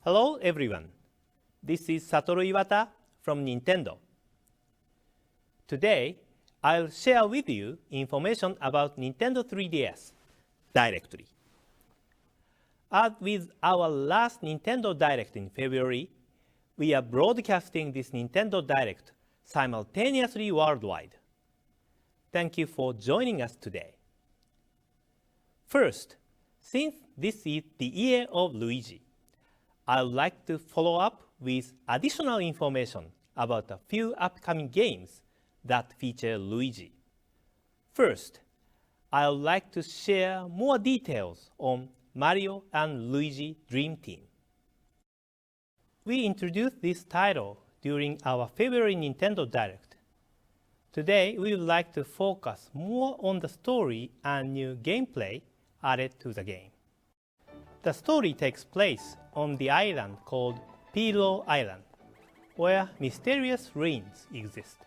Hello everyone, this is Satoru Iwata from Nintendo. Today, I'll share with you information about Nintendo 3DS directly. As with our last Nintendo Direct in February, we are broadcasting this Nintendo Direct simultaneously worldwide. Thank you for joining us today. First, since this is the year of Luigi, I would like to follow up with additional information about a few upcoming games that feature Luigi. First, I would like to share more details on Mario and Luigi Dream Team. We introduced this title during our February Nintendo Direct. Today, we would like to focus more on the story and new gameplay added to the game. The story takes place on the island called Pillow Island, where mysterious ruins exist.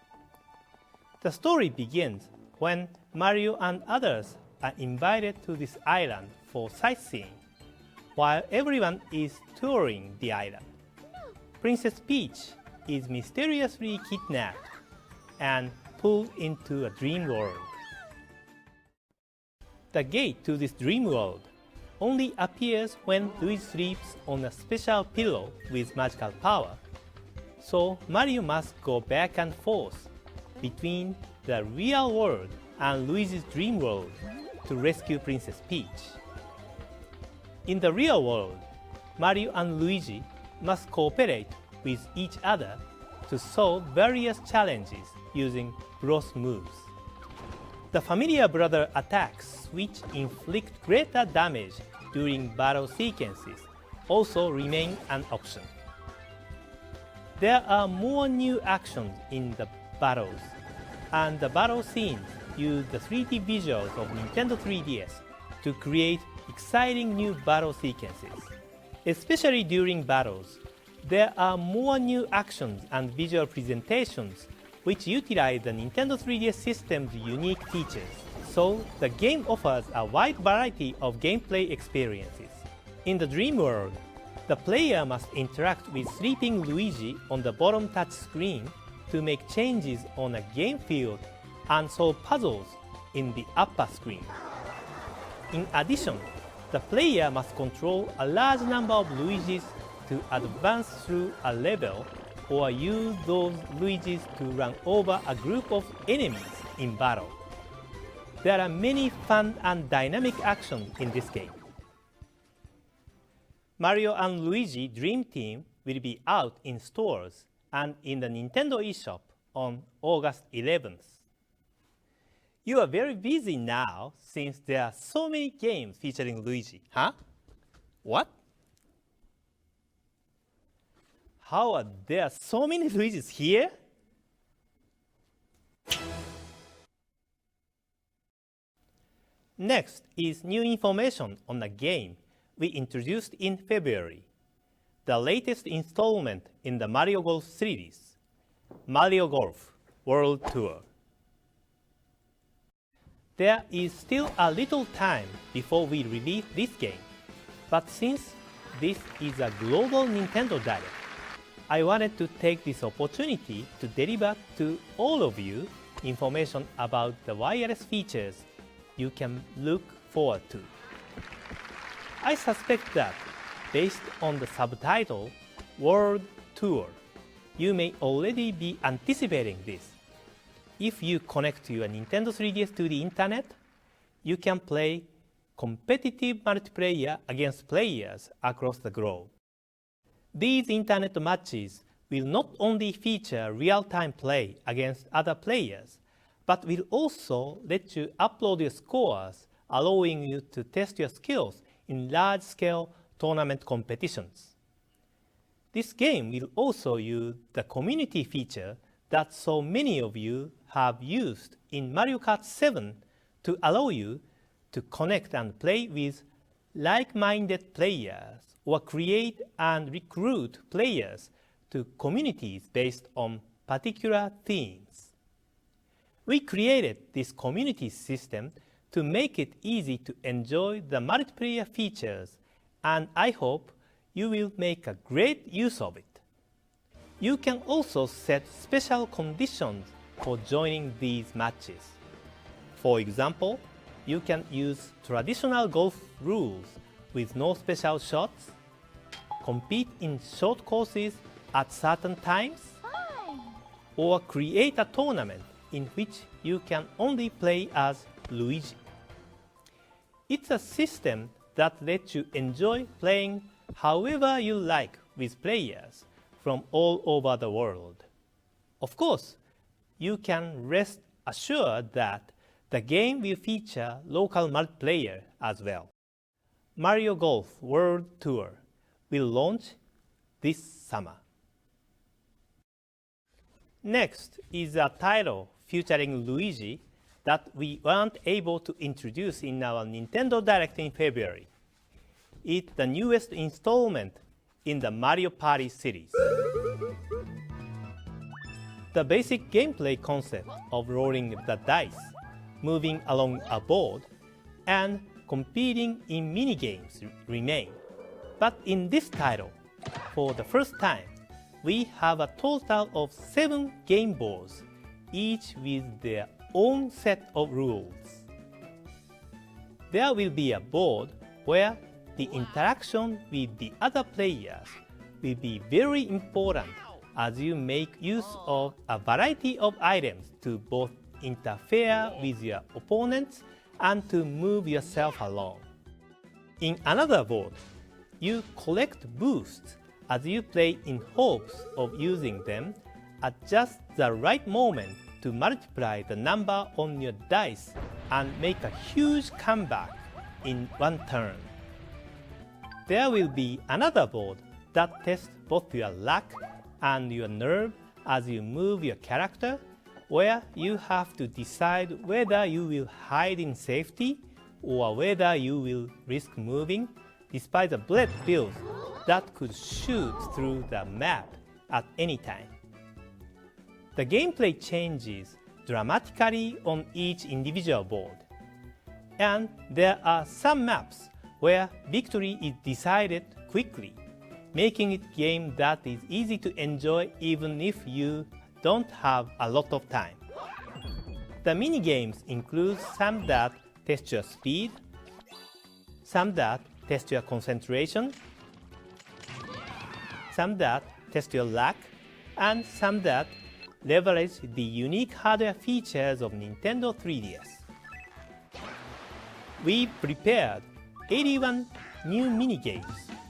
The story begins when Mario and others are invited to this island for sightseeing, while everyone is touring the island. Princess Peach is mysteriously kidnapped and pulled into a dream world. The gate to this dream world only appears when Luigi sleeps on a special pillow with magical power, so Mario must go back and forth between the real world and Luigi's dream world to rescue Princess Peach. In the real world, Mario and Luigi must cooperate with each other to solve various challenges using bros moves. The familiar brother attacks, which inflict greater damage during battle sequences, also remain an option. There are more new actions in the battles, and the battle scenes use the 3D visuals of Nintendo 3DS to create exciting new battle sequences. Especially during battles, there are more new actions and visual presentations which utilize the Nintendo 3DS system's unique features, so the game offers a wide variety of gameplay experiences. In the dream world, the player must interact with sleeping Luigi on the bottom touch screen to make changes on a game field and solve puzzles in the upper screen. In addition, the player must control a large number of Luigis to advance through a level or use those Luigis to run over a group of enemies in battle. There are many fun and dynamic actions in this game. Mario and Luigi Dream Team will be out in stores and in the Nintendo eShop on August 11th. You are very busy now since there are so many games featuring Luigi, huh? What? How are there so many Luigis here? Next is new information on the game we introduced in February, the latest installment in the Mario Golf series, Mario Golf World Tour. There is still a little time before we release this game, but since this is a global Nintendo Direct, I wanted to take this opportunity to deliver to all of you information about the wireless features you can look forward to. I suspect that, based on the subtitle World Tour, you may already be anticipating this. If you connect your Nintendo 3DS to the internet, you can play competitive multiplayer against players across the globe. These internet matches will not only feature real-time play against other players, but will also let you upload your scores, allowing you to test your skills in large-scale tournament competitions. This game will also use the community feature that so many of you have used in Mario Kart 7 to allow you to connect and play with like-minded players or create and recruit players to communities based on particular themes. We created this community system to make it easy to enjoy the multiplayer features, and I hope you will make a great use of it. You can also set special conditions for joining these matches. For example, you can use traditional golf rules with no special shots, compete in short courses at certain times, or create a tournament in which you can only play as Luigi. It's a system that lets you enjoy playing however you like with players from all over the world. Of course, you can rest assured that the game will feature local multiplayer as well. Mario Golf World Tour will launch this summer. Next is a title featuring Luigi that we weren't able to introduce in our Nintendo Direct in February. It's the newest installment in the Mario Party series. The basic gameplay concept of rolling the dice, moving along a board, and competing in minigames remain. But in this title, for the first time, we have a total of 7 game boards, each with their own set of rules. There will be a board where the interaction with the other players will be very important as you make use of a variety of items to both interfere with your opponents and to move yourself along. In another board, you collect boosts as you play in hopes of using them at just the right moment to multiply the number on your dice and make a huge comeback in one turn. There will be another board that tests both your luck and your nerve as you move your character, where you have to decide whether you will hide in safety or whether you will risk moving despite the bullet bills that could shoot through the map at any time. The gameplay changes dramatically on each individual board, and there are some maps where victory is decided quickly, making it a game that is easy to enjoy even if you don't have a lot of time. The minigames include some that test your speed, some that test your concentration, some that test your luck, and some that leverage the unique hardware features of Nintendo 3DS. We prepared 81 new minigames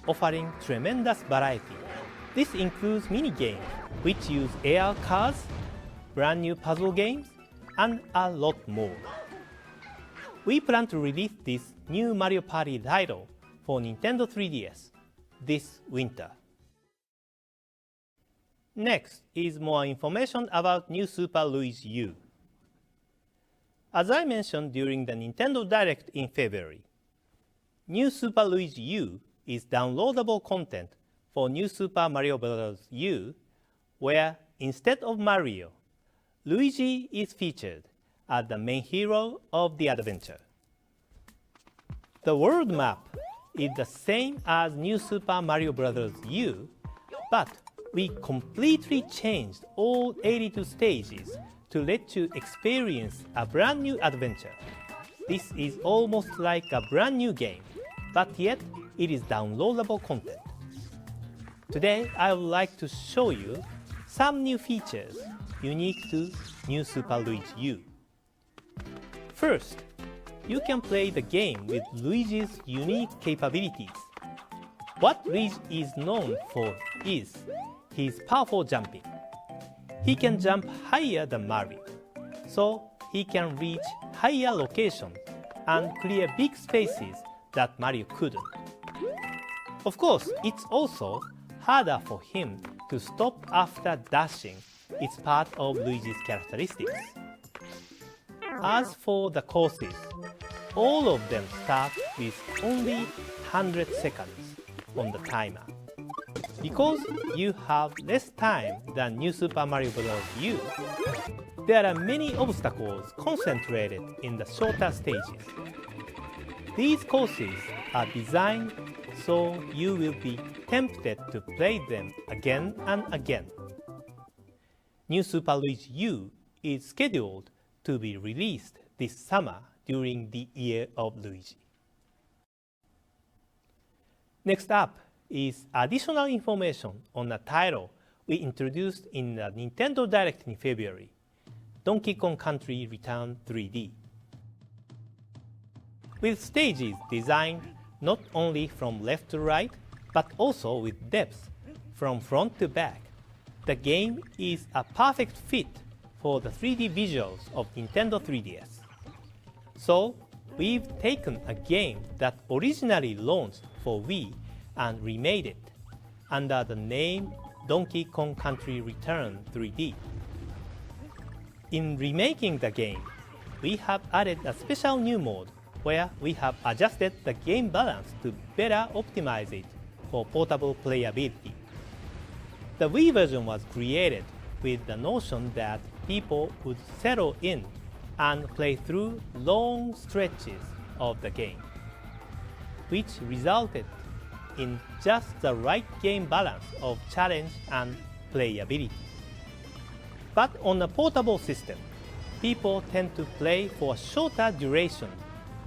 offering tremendous variety. This includes minigames which use AR cards, brand new puzzle games, and a lot more. We plan to release this new Mario Party title for Nintendo 3DS this winter. Next is more information about New Super Luigi U. As I mentioned during the Nintendo Direct in February, New Super Luigi U is downloadable content for New Super Mario Bros. U, where instead of Mario, Luigi is featured as the main hero of the adventure. The world map is the same as New Super Mario Bros. U, but we completely changed all 82 stages to let you experience a brand new adventure. This is almost like a brand new game, but yet it is downloadable content. Today, I would like to show you some new features unique to New Super Luigi U. First, you can play the game with Luigi's unique capabilities. What Luigi is known for is his powerful jumping. He can jump higher than Mario, so he can reach higher locations and clear big spaces that Mario couldn't. Of course, it's also harder for him to stop after dashing. It's part of Luigi's characteristics. As for the courses, all of them start with only 100 seconds on the timer. Because you have less time than New Super Mario Bros. U, there are many obstacles concentrated in the shorter stages. These courses are designed so you will be tempted to play them again and again. New Super Luigi U is scheduled to be released this summer during the Year of Luigi. Next up is additional information on a title we introduced in the Nintendo Direct in February, Donkey Kong Country Return 3D. With stages designed not only from left to right, but also with depth from front to back, the game is a perfect fit for the 3D visuals of Nintendo 3DS. So, we've taken a game that originally launched for Wii and remade it under the name Donkey Kong Country Return 3D. In remaking the game, we have added a special new mode where we have adjusted the game balance to better optimize it for portable playability. The Wii version was created with the notion that people would settle in and play through long stretches of the game, which resulted in just the right game balance of challenge and playability. But on a portable system, people tend to play for a shorter duration,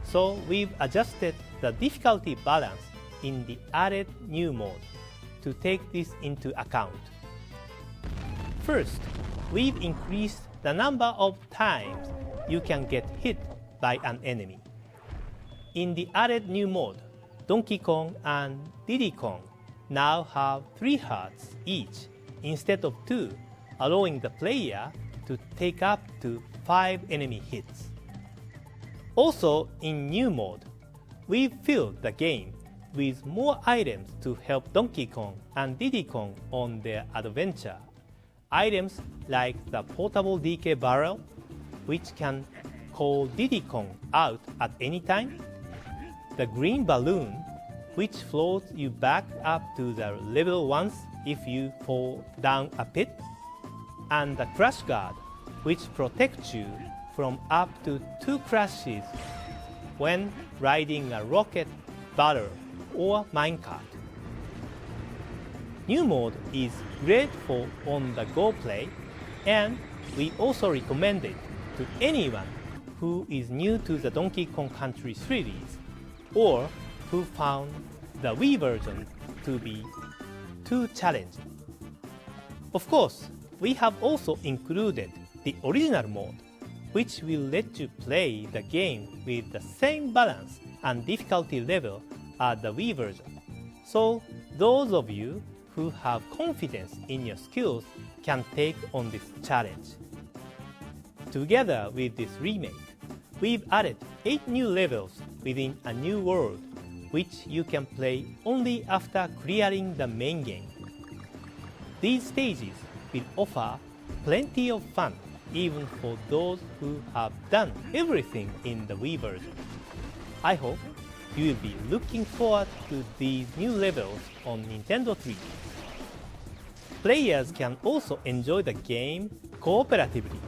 so we've adjusted the difficulty balance in the added new mode to take this into account. First, we've increased the number of times you can get hit by an enemy. In the added new mode, Donkey Kong and Diddy Kong now have 3 hearts each instead of 2, allowing the player to take up to 5 enemy hits. Also, in new mode, we've filled the game with more items to help Donkey Kong and Diddy Kong on their adventure. Items like the portable DK barrel, which can call Diddy Kong out at any time, the green balloon, which floats you back up to the level once if you fall down a pit, and the crash guard, which protects you from up to 2 crashes when riding a rocket barrel or minecart. New mode is great for on-the-go play, and we also recommend it to anyone who is new to the Donkey Kong Country series or who found the Wii version to be too challenging. Of course, we have also included the original mode, which will let you play the game with the same balance and difficulty level as the Wii version. So, those of you who have confidence in your skills can take on this challenge. Together with this remake, we've added 8 new levels within a new world, which you can play only after clearing the main game. These stages will offer plenty of fun even for those who have done everything in the Wii version. I hope you will be looking forward to these new levels on Nintendo 3D. Players can also enjoy the game cooperatively,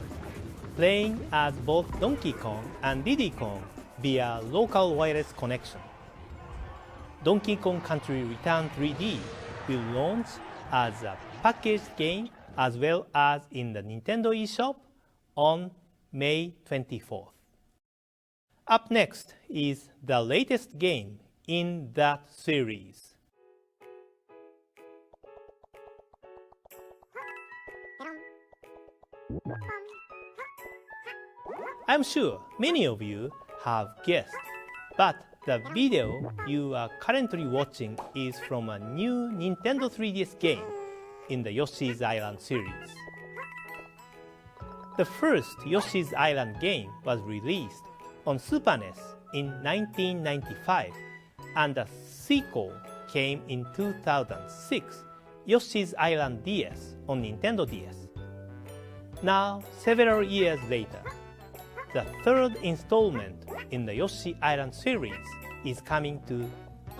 playing as both Donkey Kong and Diddy Kong via local wireless connection. Donkey Kong Country Return 3D will launch as a packaged game as well as in the Nintendo eShop on May 24th. Up next is the latest game in that series. I'm sure many of you have guessed, but the video you are currently watching is from a new Nintendo 3DS game in the Yoshi's Island series. The first Yoshi's Island game was released on Super NES in 1995, and the sequel came in 2006, Yoshi's Island DS on Nintendo DS. Now, several years later, the third installment in the Yoshi Island series is coming to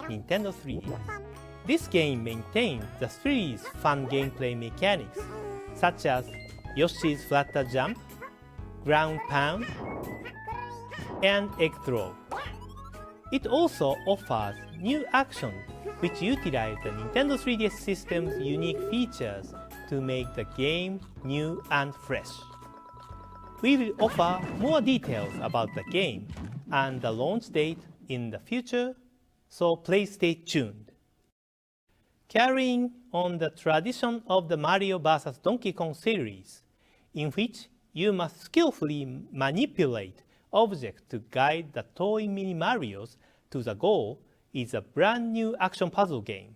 Nintendo 3DS. This game maintains the series' fun gameplay mechanics, such as Yoshi's flutter jump, ground pound, and egg throw. It also offers new actions which utilize the Nintendo 3DS system's unique features to make the game new and fresh. We will offer more details about the game and the launch date in the future, so please stay tuned. Carrying on the tradition of the Mario vs. Donkey Kong series, in which you must skillfully manipulate objects to guide the toy Mini Marios to the goal, is a brand new action puzzle game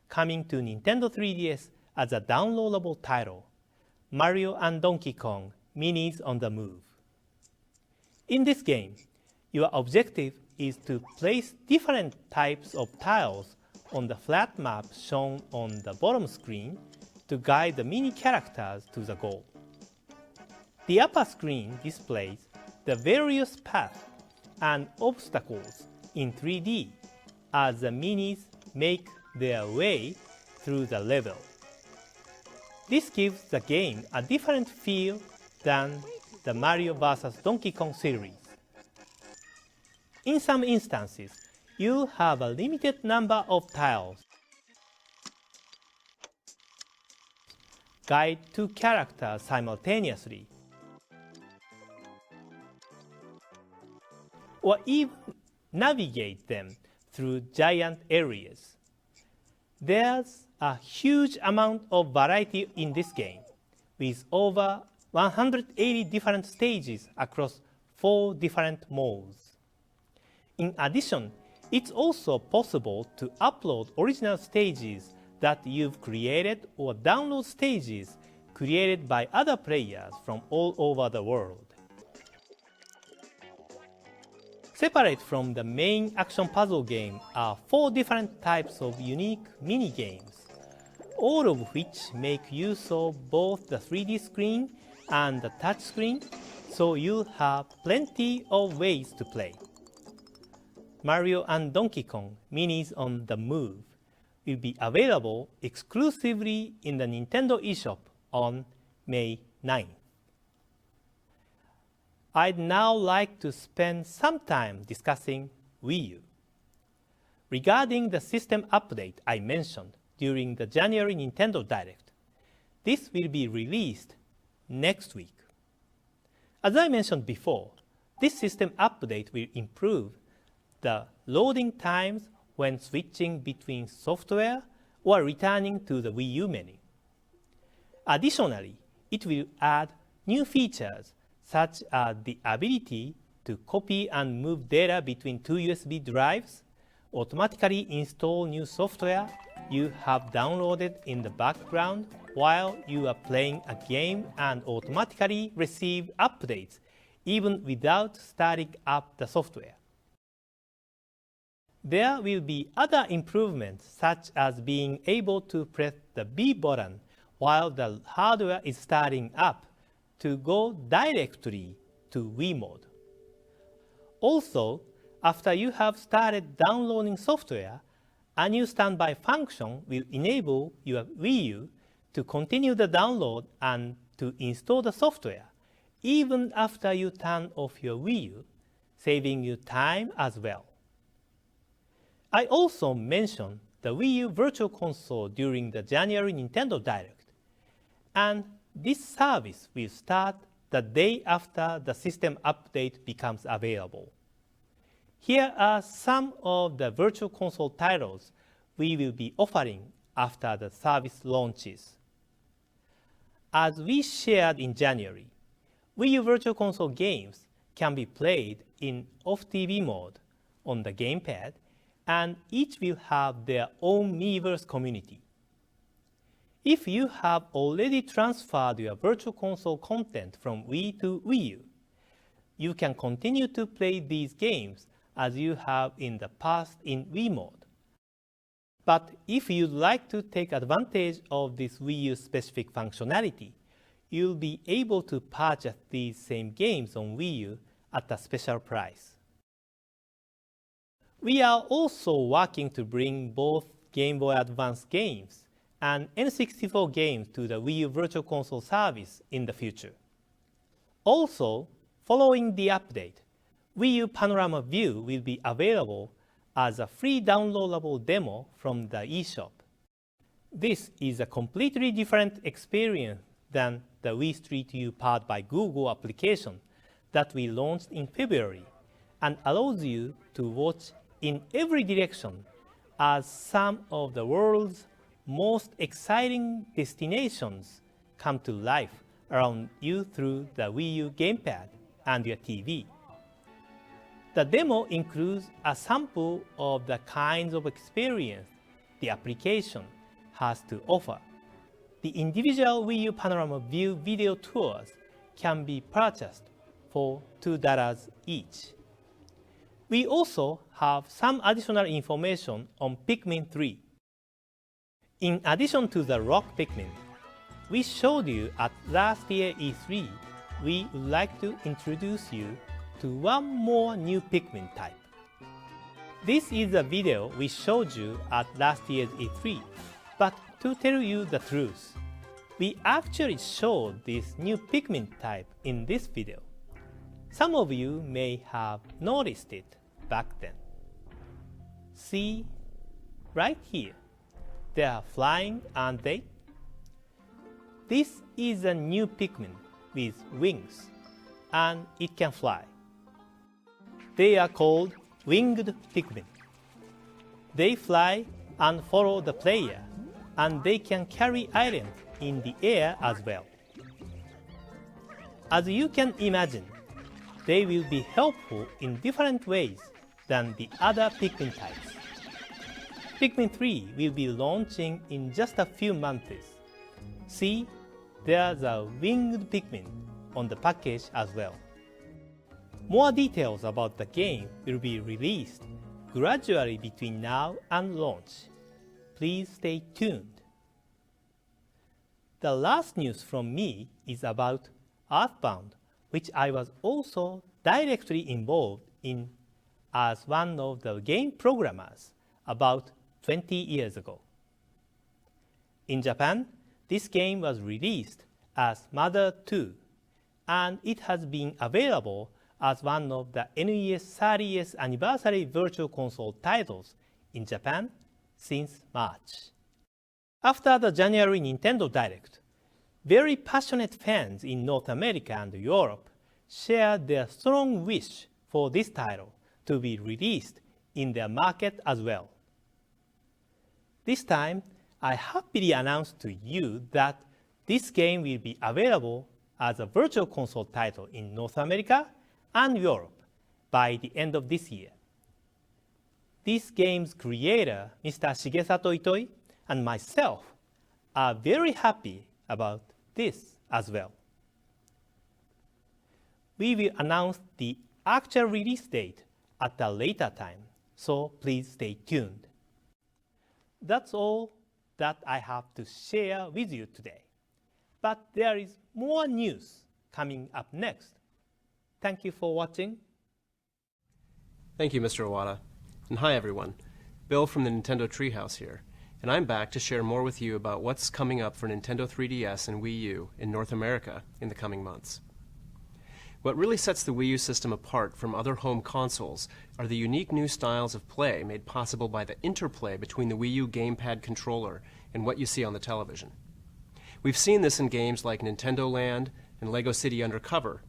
coming to Nintendo 3DS as a downloadable title, Mario and Donkey Kong Minis on the Move. In this game, your objective is to place different types of tiles on the flat map shown on the bottom screen to guide the mini characters to the goal. The upper screen displays the various paths and obstacles in 3D as the minis make their way through the level. This gives the game a different feel than the Mario vs. Donkey Kong series. In some instances, you have a limited number of tiles. Guide two characters simultaneously, or even navigate them through giant areas. There's a huge amount of variety in this game, with over 180 different stages across 4 different modes. In addition, it's also possible to upload original stages that you've created or download stages created by other players from all over the world. Separate from the main action puzzle game are 4 different types of unique mini-games, all of which make use of both the 3D screen and the touch screen, so you'll have plenty of ways to play. Mario and Donkey Kong Minis on the Move will be available exclusively in the Nintendo eShop on May 9th. I'd now like to spend some time discussing Wii U. Regarding the system update I mentioned during the January Nintendo Direct, this will be released next week. As I mentioned before, this system update will improve the loading times when switching between software or returning to the Wii U menu. Additionally, it will add new features such as the ability to copy and move data between 2 USB drives, automatically install new software you have downloaded in the background while you are playing a game, and automatically receive updates even without starting up the software. There will be other improvements such as being able to press the B button while the hardware is starting up to go directly to Wii mode. Also, after you have started downloading software, a new standby function will enable your Wii U to continue the download and to install the software even after you turn off your Wii U, saving you time as well. I also mentioned the Wii U Virtual Console during the January Nintendo Direct, and this service will start the day after the system update becomes available. Here are some of the Virtual Console titles we will be offering after the service launches. As we shared in January, Wii U Virtual Console games can be played in off-TV mode on the gamepad, and each will have their own Miiverse community. If you have already transferred your Virtual Console content from Wii to Wii U, you can continue to play these games as you have in the past in Wii mode. But if you'd like to take advantage of this Wii U specific functionality, you'll be able to purchase these same games on Wii U at a special price. We are also working to bring both Game Boy Advance games and N64 games to the Wii U Virtual Console service in the future. Also, following the update, Wii U Panorama View will be available as a free downloadable demo from the eShop. This is a completely different experience than the Wii Street U powered by Google application that we launched in February and allows you to watch in every direction as some of the world's most exciting destinations come to life around you through the Wii U gamepad and your TV. The demo includes a sample of the kinds of experience the application has to offer. The individual Wii U Panorama View video tours can be purchased for $2 each. We also have some additional information on Pikmin 3. In addition to the Rock Pikmin we showed you at last year's E3, we would like to introduce you to one more new Pikmin type. This is a video we showed you at last year's E3, but to tell you the truth, we actually showed this new Pikmin type in this video. Some of you may have noticed it back then. See, right here, they are flying, aren't they? This is a new Pikmin with wings, and it can fly. They are called winged Pikmin. They fly and follow the player, and they can carry items in the air as well. As you can imagine, they will be helpful in different ways than the other Pikmin types. Pikmin 3 will be launching in just a few months. See, there's a winged Pikmin on the package as well. More details about the game will be released gradually between now and launch. Please stay tuned. The last news from me is about Earthbound, which I was also directly involved in as one of the game programmers about 20 years ago. In Japan, this game was released as Mother 2, and it has been available as one of the NES 30th anniversary Virtual Console titles in Japan since March. After the January Nintendo Direct, very passionate fans in North America and Europe shared their strong wish for this title to be released in their market as well. This time, I happily announced to you that this game will be available as a Virtual Console title in North America and Europe by the end of this year. This game's creator, Mr. Shigesato Itoi, and myself are very happy about this as well. We will announce the actual release date at a later time, so please stay tuned. That's all that I have to share with you today. But there is more news coming up next. Thank you for watching. Thank you, Mr. Iwata. And hi, everyone. Bill from the Nintendo Treehouse here. And I'm back to share more with you about what's coming up for Nintendo 3DS and Wii U in North America in the coming months. What really sets the Wii U system apart from other home consoles are the unique new styles of play made possible by the interplay between the Wii U gamepad controller and what you see on the television. We've seen this in games like Nintendo Land and Lego City Undercover,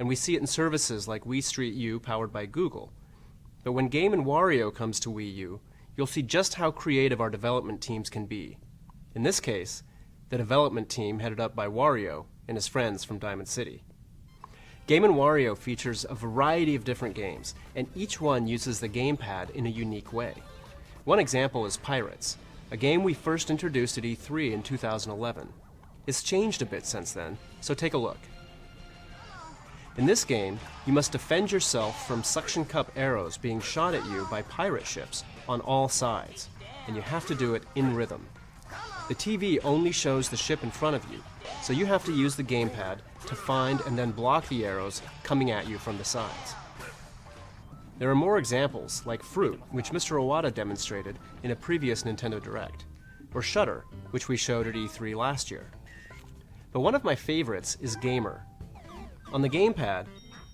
and we see it in services like Wii Street U powered by Google. But when Game & Wario comes to Wii U, you'll see just how creative our development teams can be. In this case, the development team headed up by Wario and his friends from Diamond City. Game & Wario features a variety of different games, and each one uses the gamepad in a unique way. One example is Pirates, a game we first introduced at E3 in 2011. It's changed a bit since then, so take a look. In this game, you must defend yourself from suction cup arrows being shot at you by pirate ships on all sides, and you have to do it in rhythm. The TV only shows the ship in front of you, so you have to use the gamepad to find and then block the arrows coming at you from the sides. There are more examples, like Fruit, which Mr. Iwata demonstrated in a previous Nintendo Direct, or Shutter, which we showed at E3 last year. But one of my favorites is Gamer. On the gamepad,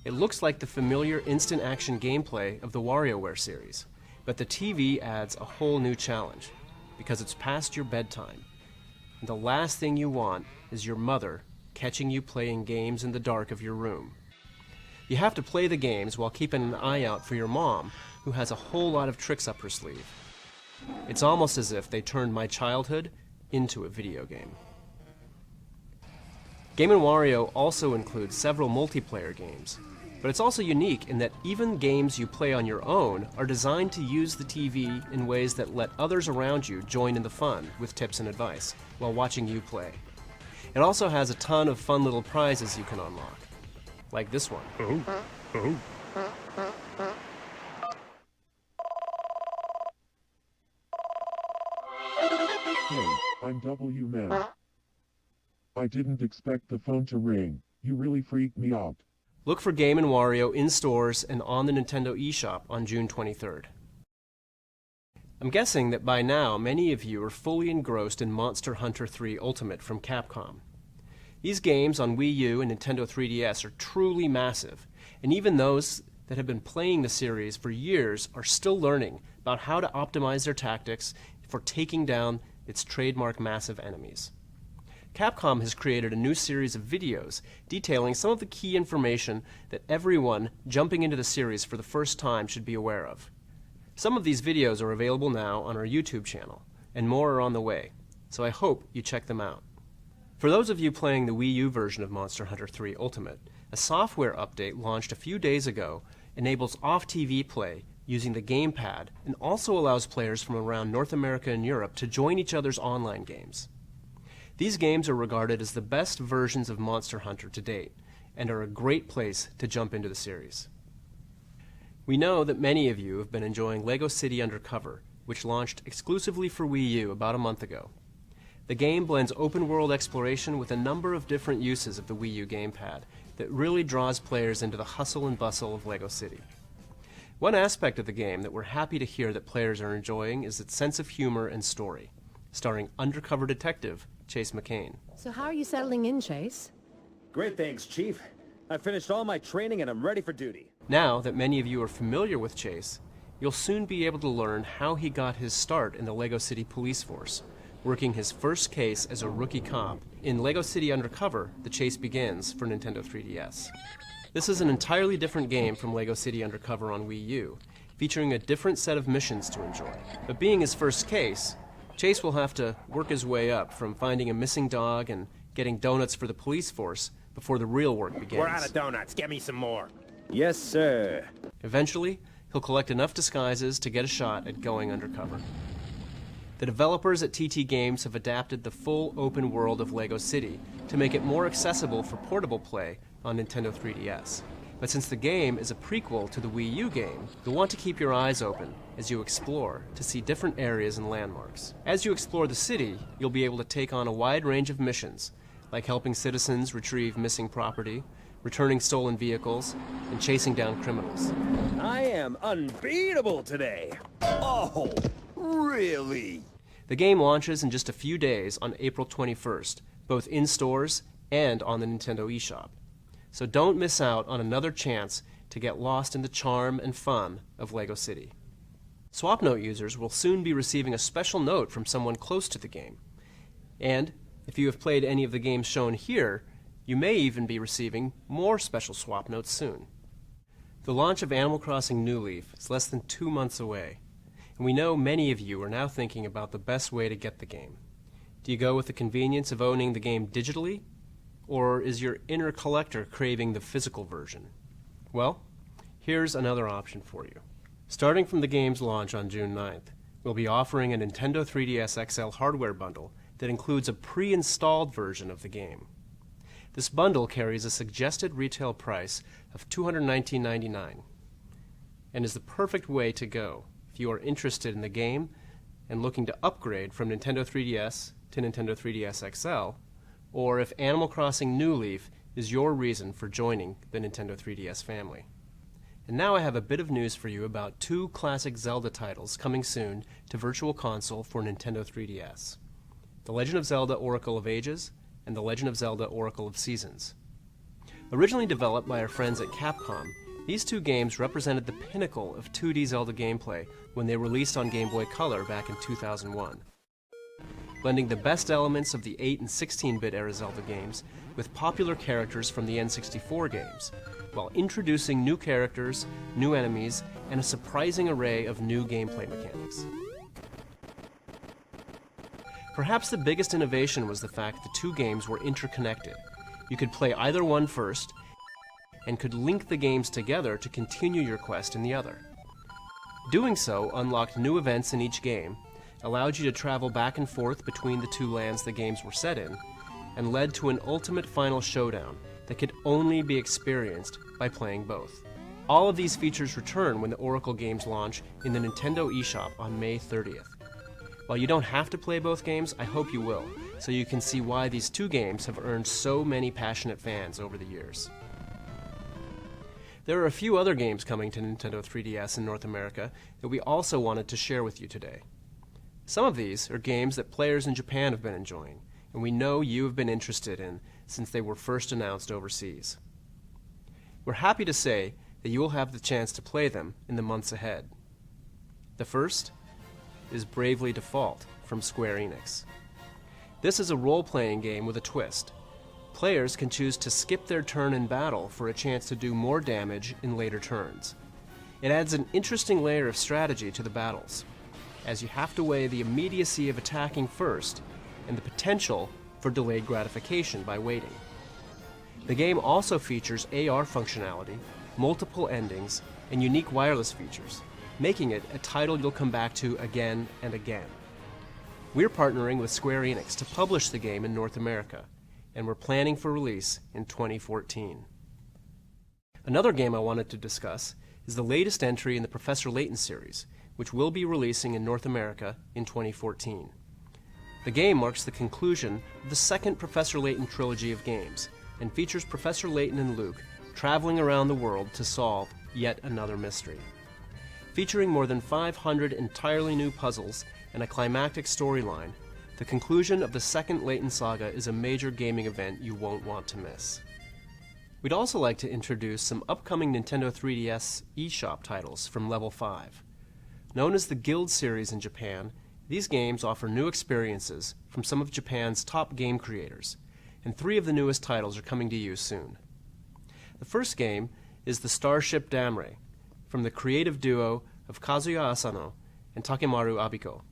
it looks like the familiar instant action gameplay of the WarioWare series, But the TV adds a whole new challenge, because it's past your bedtime. And the last thing you want is your mother catching you playing games in the dark of your room. You have to play the games while keeping an eye out for your mom, who has a whole lot of tricks up her sleeve. It's almost as if they turned my childhood into a video game. Game & Wario also includes several multiplayer games, but it's also unique in that even games you play on your own are designed to use the TV in ways that let others around you join in the fun with tips and advice while watching you play. It also has a ton of fun little prizes you can unlock, like this one. Hey, I'm W-Man. I didn't expect the phone to ring. You really freaked me out. Look for Game & Wario in stores and on the Nintendo eShop on June 23rd. I'm guessing that by now many of you are fully engrossed in Monster Hunter 3 Ultimate from Capcom. These games on Wii U and Nintendo 3DS are truly massive, and even those that have been playing the series for years are still learning about how to optimize their tactics for taking down its trademark massive enemies. Capcom has created a new series of videos detailing some of the key information that everyone jumping into the series for the first time should be aware of. Some of these videos are available now on our YouTube channel, and more are on the way, so I hope you check them out. For those of you playing the Wii U version of Monster Hunter 3 Ultimate, a software update launched a few days ago enables off-TV play using the gamepad and also allows players from around North America and Europe to join each other's online games. These games are regarded as the best versions of Monster Hunter to date and are a great place to jump into the series. We know that many of you have been enjoying LEGO City Undercover, which launched exclusively for Wii U about a month ago. The game blends open-world exploration with a number of different uses of the Wii U gamepad that really draws players into the hustle and bustle of LEGO City. One aspect of the game that we're happy to hear that players are enjoying is its sense of humor and story, starring undercover detective Chase McCain. So how are you settling in, Chase? Great, thanks, Chief. I finished all my training and I'm ready for duty. Now that many of you are familiar with Chase, you'll soon be able to learn how he got his start in the LEGO City Police Force, working his first case as a rookie cop in LEGO City Undercover: The Chase Begins for Nintendo 3DS. This is an entirely different game from LEGO City Undercover on Wii U, featuring a different set of missions to enjoy. But being his first case, Chase will have to work his way up from finding a missing dog and getting donuts for the police force before the real work begins. We're out of donuts. Get me some more. Yes, sir. Eventually, he'll collect enough disguises to get a shot at going undercover. The developers at TT Games have adapted the full open world of LEGO City to make it more accessible for portable play on Nintendo 3DS. But since the game is a prequel to the Wii U game, you'll want to keep your eyes open as you explore to see different areas and landmarks. As you explore the city, you'll be able to take on a wide range of missions, like helping citizens retrieve missing property, returning stolen vehicles, and chasing down criminals. I am unbeatable today. Oh, really? The game launches in just a few days on April 21st, both in stores and on the Nintendo eShop. So don't miss out on another chance to get lost in the charm and fun of LEGO City. SwapNote users will soon be receiving a special note from someone close to the game. And if you have played any of the games shown here, you may even be receiving more special swap notes soon. The launch of Animal Crossing New Leaf is less than 2 months away, and we know many of you are now thinking about the best way to get the game. Do you go with the convenience of owning the game digitally? Or is your inner collector craving the physical version? Well, here's another option for you. Starting from the game's launch on June 9th, we'll be offering a Nintendo 3DS XL hardware bundle that includes a pre-installed version of the game. This bundle carries a suggested retail price of $219.99 and is the perfect way to go if you are interested in the game and looking to upgrade from Nintendo 3DS to Nintendo 3DS XL, or if Animal Crossing New Leaf is your reason for joining the Nintendo 3DS family. And now I have a bit of news for you about 2 classic Zelda titles coming soon to Virtual Console for Nintendo 3DS: The Legend of Zelda: Oracle of Ages and The Legend of Zelda: Oracle of Seasons. Originally developed by our friends at Capcom, These two games represented the pinnacle of 2D Zelda gameplay when they released on Game Boy Color back in 2001. Blending the best elements of the 8 and 16-bit era Zelda games with popular characters from the N64 games, while introducing new characters, new enemies, and a surprising array of new gameplay mechanics. Perhaps the biggest innovation was the fact the two games were interconnected. You could play either one first, and could link the games together to continue your quest in the other. Doing so unlocked new events in each game, allowed you to travel back and forth between the two lands the games were set in, and led to an ultimate final showdown that could only be experienced by playing both. All of these features return when the Oracle games launch in the Nintendo eShop on May 30th. While you don't have to play both games, I hope you will, so you can see why these two games have earned so many passionate fans over the years. There are a few other games coming to Nintendo 3DS in North America that we also wanted to share with you today. Some of these are games that players in Japan have been enjoying, and we know you have been interested in since they were first announced overseas. We're happy to say that you will have the chance to play them in the months ahead. The first is Bravely Default from Square Enix. This is a role-playing game with a twist. Players can choose to skip their turn in battle for a chance to do more damage in later turns. It adds an interesting layer of strategy to the battles, as you have to weigh the immediacy of attacking first and the potential for delayed gratification by waiting. The game also features AR functionality, multiple endings, and unique wireless features, making it a title you'll come back to again and again. We're partnering with Square Enix to publish the game in North America, and we're planning for release in 2014. Another game I wanted to discuss is the latest entry in the Professor Layton series, which will be releasing in North America in 2014. The game marks the conclusion of the second Professor Layton trilogy of games, and features Professor Layton and Luke traveling around the world to solve yet another mystery. Featuring more than 500 entirely new puzzles and a climactic storyline, the conclusion of the second Layton saga is a major gaming event you won't want to miss. We'd also like to introduce some upcoming Nintendo 3DS eShop titles from Level 5. Known as the Guild series in Japan, these games offer new experiences from some of Japan's top game creators, and 3 of the newest titles are coming to you soon. The first game is the Starship Damre, from the creative duo of Kazuya Asano and Takemaru Abiko,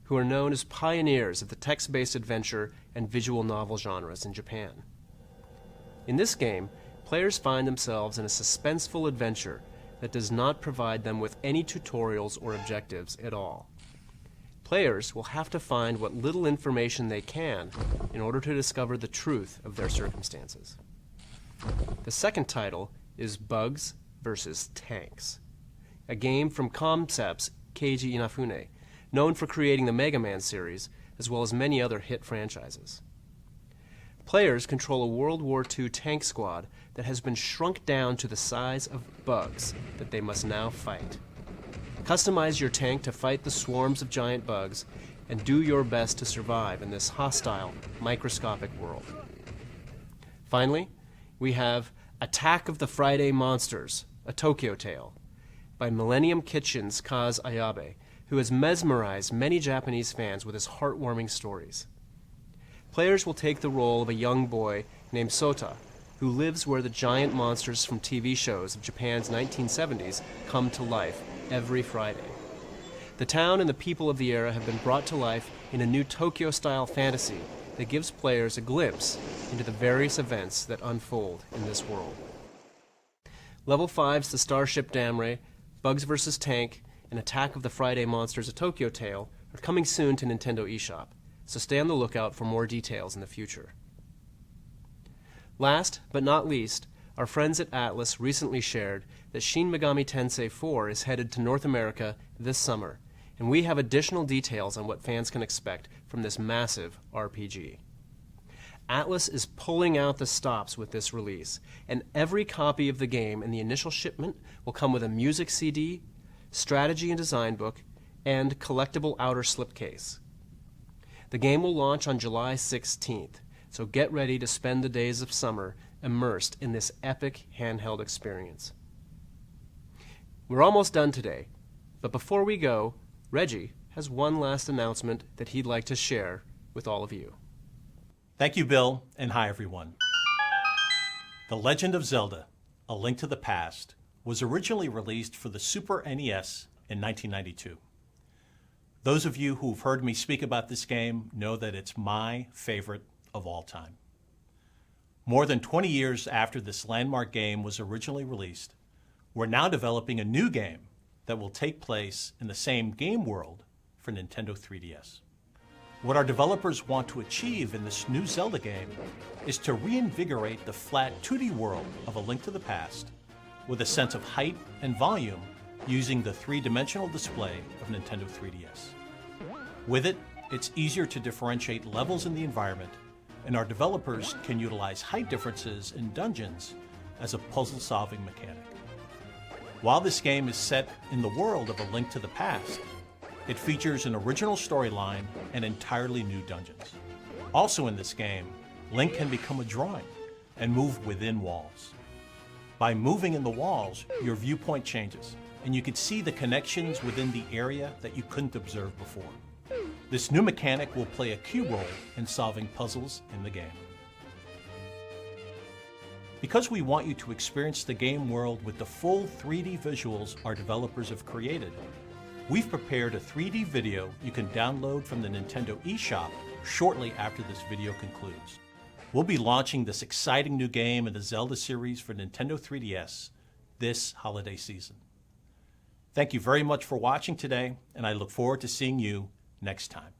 who are known as pioneers of the text-based adventure and visual novel genres in Japan. In this game, players find themselves in a suspenseful adventure that does not provide them with any tutorials or objectives at all. Players will have to find what little information they can in order to discover the truth of their circumstances. The second title is Bugs vs. Tanks, a game from Concept's Keiji Inafune, known for creating the Mega Man series, as well as many other hit franchises. Players control a World War II tank squad that has been shrunk down to the size of bugs that they must now fight. Customize your tank to fight the swarms of giant bugs, and do your best to survive in this hostile, microscopic world. Finally, we have Attack of the Friday Monsters, a Tokyo Tale, by Millennium Kitchen's Kaz Ayabe, who has mesmerized many Japanese fans with his heartwarming stories. Players will take the role of a young boy named Sota, who lives where the giant monsters from TV shows of Japan's 1970s come to life every Friday. The town and the people of the era have been brought to life in a new Tokyo-style fantasy that gives players a glimpse into the various events that unfold in this world. Level 5's the Starship Damre, Bugs vs. Tank, and Attack of the Friday Monsters, a Tokyo Tale are coming soon to Nintendo eShop, so stay on the lookout for more details in the future. Last but not least, our friends at Atlus recently shared that Shin Megami Tensei 4 is headed to North America this summer, and we have additional details on what fans can expect from this massive RPG. Atlus is pulling out the stops with this release, and every copy of the game in the initial shipment will come with a music CD, strategy and design book, and collectible outer slipcase. The game will launch on July 16th, so get ready to spend the days of summer immersed in this epic handheld experience. We're almost done today, but before we go, Reggie has one last announcement that he'd like to share with all of you. Thank you, Bill, and hi, everyone. The Legend of Zelda: A Link to the Past was originally released for the Super NES in 1992. Those of you who've heard me speak about this game know that it's my favorite of all time. More than 20 years after this landmark game was originally released, we're now developing a new game that will take place in the same game world for Nintendo 3DS. What our developers want to achieve in this new Zelda game is to reinvigorate the flat 2D world of A Link to the Past with a sense of height and volume using the three-dimensional display of Nintendo 3DS. With it, it's easier to differentiate levels in the environment, and our developers can utilize height differences in dungeons as a puzzle-solving mechanic. While this game is set in the world of A Link to the Past, it features an original storyline and entirely new dungeons. Also in this game, Link can become a drawing and move within walls. By moving in the walls, your viewpoint changes, and you can see the connections within the area that you couldn't observe before. This new mechanic will play a key role in solving puzzles in the game. Because we want you to experience the game world with the full 3D visuals our developers have created, we've prepared a 3D video you can download from the Nintendo eShop shortly after this video concludes. We'll be launching this exciting new game in the Zelda series for Nintendo 3DS this holiday season. Thank you very much for watching today, and I look forward to seeing you next time.